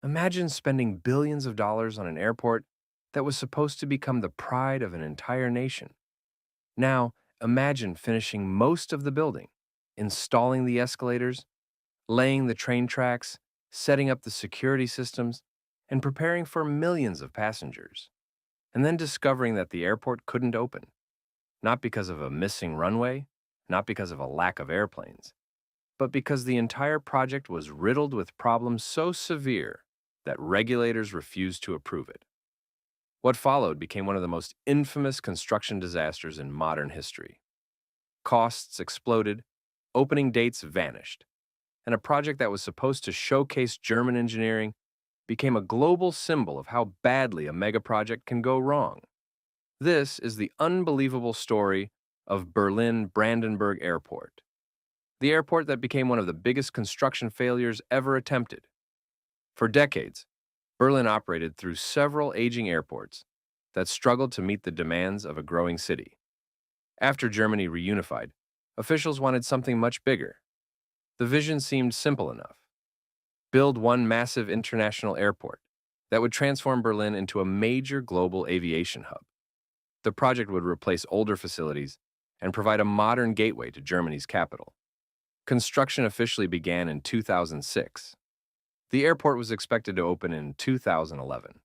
Imagine spending billions of dollars on an airport that was supposed to become the pride of an entire nation. Now, imagine finishing most of the building, installing the escalators, laying the train tracks, setting up the security systems, and preparing for millions of passengers. And then discovering that the airport couldn't open, not because of a missing runway, not because of a lack of airplanes, but because the entire project was riddled with problems so severe that regulators refused to approve it. What followed became one of the most infamous construction disasters in modern history. Costs exploded, opening dates vanished, and a project that was supposed to showcase German engineering became a global symbol of how badly a megaproject can go wrong. This is the unbelievable story of Berlin Brandenburg Airport, the airport that became one of the biggest construction failures ever attempted. For decades, Berlin operated through several aging airports that struggled to meet the demands of a growing city. After Germany reunified, officials wanted something much bigger. The vision seemed simple enough: build one massive international airport that would transform Berlin into a major global aviation hub. The project would replace older facilities and provide a modern gateway to Germany's capital. Construction officially began in 2006. The airport was expected to open in 2011.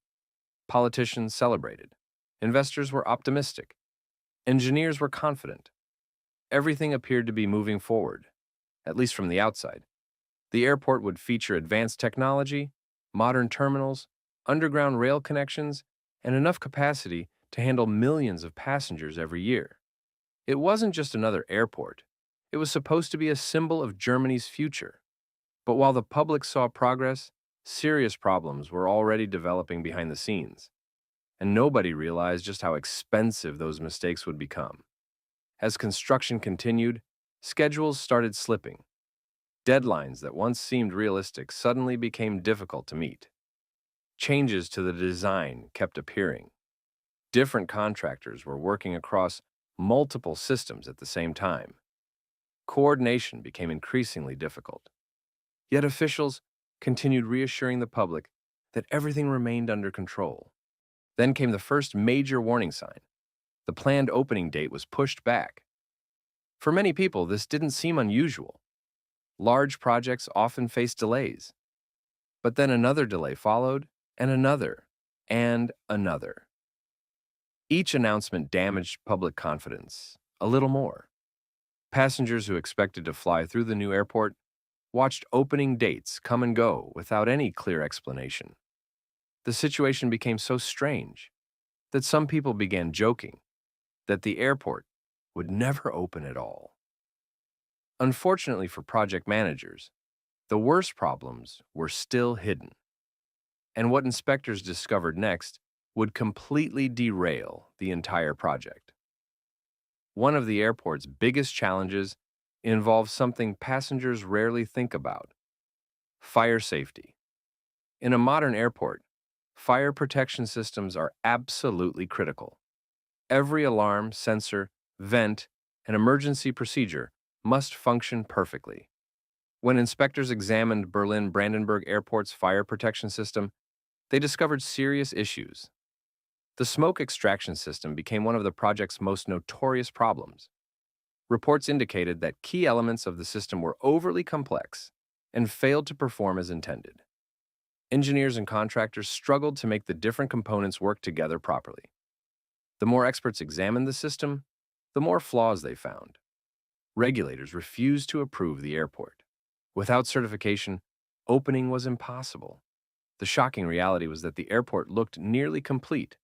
Politicians celebrated. Investors were optimistic. Engineers were confident. Everything appeared to be moving forward, at least from the outside. The airport would feature advanced technology, modern terminals, underground rail connections, and enough capacity to handle millions of passengers every year. It wasn't just another airport. It was supposed to be a symbol of Germany's future. But while the public saw progress, serious problems were already developing behind the scenes, and nobody realized just how expensive those mistakes would become. As construction continued, schedules started slipping. Deadlines that once seemed realistic suddenly became difficult to meet. Changes to the design kept appearing. Different contractors were working across multiple systems at the same time. Coordination became increasingly difficult. Yet officials continued reassuring the public that everything remained under control. Then came the first major warning sign. The planned opening date was pushed back. For many people, this didn't seem unusual. Large projects often face delays. But then another delay followed, and another, and another. Each announcement damaged public confidence a little more. Passengers who expected to fly through the new airport watched opening dates come and go without any clear explanation. The situation became so strange that some people began joking that the airport would never open at all. Unfortunately for project managers, the worst problems were still hidden, and what inspectors discovered next would completely derail the entire project. One of the airport's biggest challenges involves something passengers rarely think about: fire safety. In a modern airport, fire protection systems are absolutely critical. Every alarm, sensor, vent, and emergency procedure must function perfectly. When inspectors examined Berlin Brandenburg Airport's fire protection system, they discovered serious issues. The smoke extraction system became one of the project's most notorious problems. Reports indicated that key elements of the system were overly complex and failed to perform as intended. Engineers and contractors struggled to make the different components work together properly. The more experts examined the system, the more flaws they found. Regulators refused to approve the airport. Without certification, opening was impossible. The shocking reality was that the airport looked nearly complete.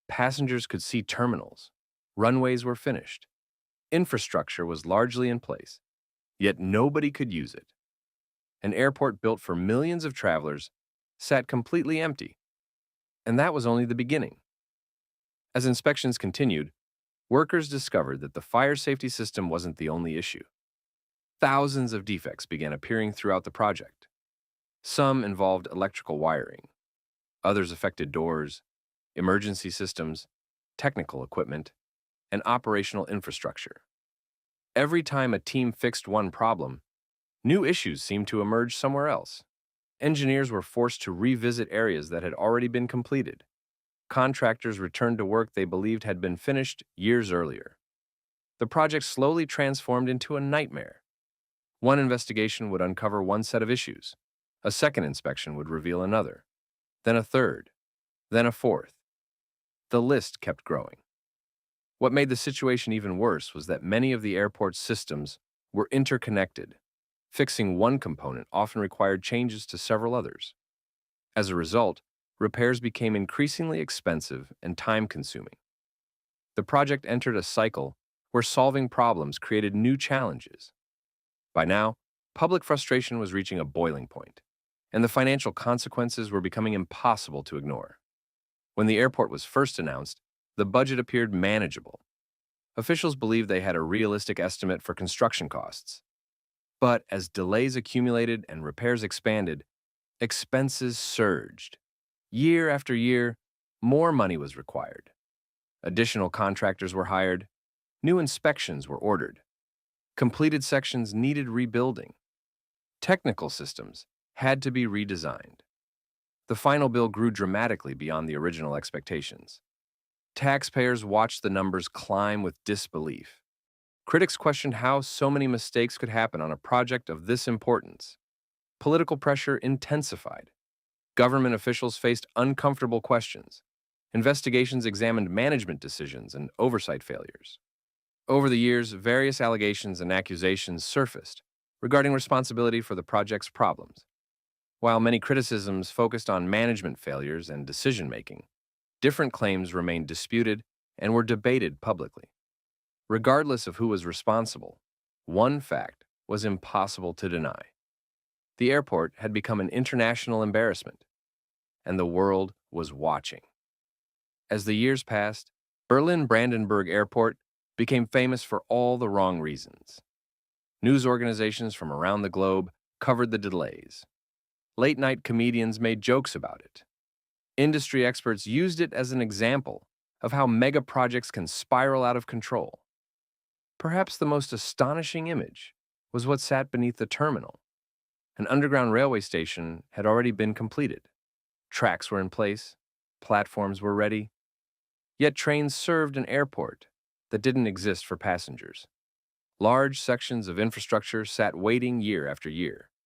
Passengers could see terminals. Runways were finished. Infrastructure was largely in place, yet nobody could use it. An airport built for millions of travelers sat completely empty, and that was only the beginning. As inspections continued, workers discovered that the fire safety system wasn't the only issue. Thousands of defects began appearing throughout the project. Some involved electrical wiring. Others affected doors, emergency systems, technical equipment, and operational infrastructure. Every time a team fixed one problem, new issues seemed to emerge somewhere else. Engineers were forced to revisit areas that had already been completed. Contractors returned to work they believed had been finished years earlier. The project slowly transformed into a nightmare. One investigation would uncover one set of issues. A second inspection would reveal another. Then a third. Then a fourth. The list kept growing. What made the situation even worse was that many of the airport's systems were interconnected. Fixing one component often required changes to several others. As a result, repairs became increasingly expensive and time-consuming. The project entered a cycle where solving problems created new challenges. By now, public frustration was reaching a boiling point, and the financial consequences were becoming impossible to ignore. When the airport was first announced, the budget appeared manageable. Officials believed they had a realistic estimate for construction costs. But as delays accumulated and repairs expanded, expenses surged. Year after year, more money was required. Additional contractors were hired. New inspections were ordered. Completed sections needed rebuilding. Technical systems had to be redesigned. The final bill grew dramatically beyond the original expectations. Taxpayers watched the numbers climb with disbelief. Critics questioned how so many mistakes could happen on a project of this importance. Political pressure intensified. Government officials faced uncomfortable questions. Investigations examined management decisions and oversight failures. Over the years, various allegations and accusations surfaced regarding responsibility for the project's problems. While many criticisms focused on management failures and decision-making, different claims remained disputed and were debated publicly. Regardless of who was responsible, one fact was impossible to deny. The airport had become an international embarrassment, and the world was watching. As the years passed, Berlin Brandenburg Airport became famous for all the wrong reasons. News organizations from around the globe covered the delays. Late-night comedians made jokes about it. Industry experts used it as an example of how mega projects can spiral out of control. Perhaps the most astonishing image was what sat beneath the terminal. An underground railway station had already been completed. Tracks were in place, platforms were ready, yet trains served an airport that didn't exist for passengers. Large sections of infrastructure sat waiting year after year.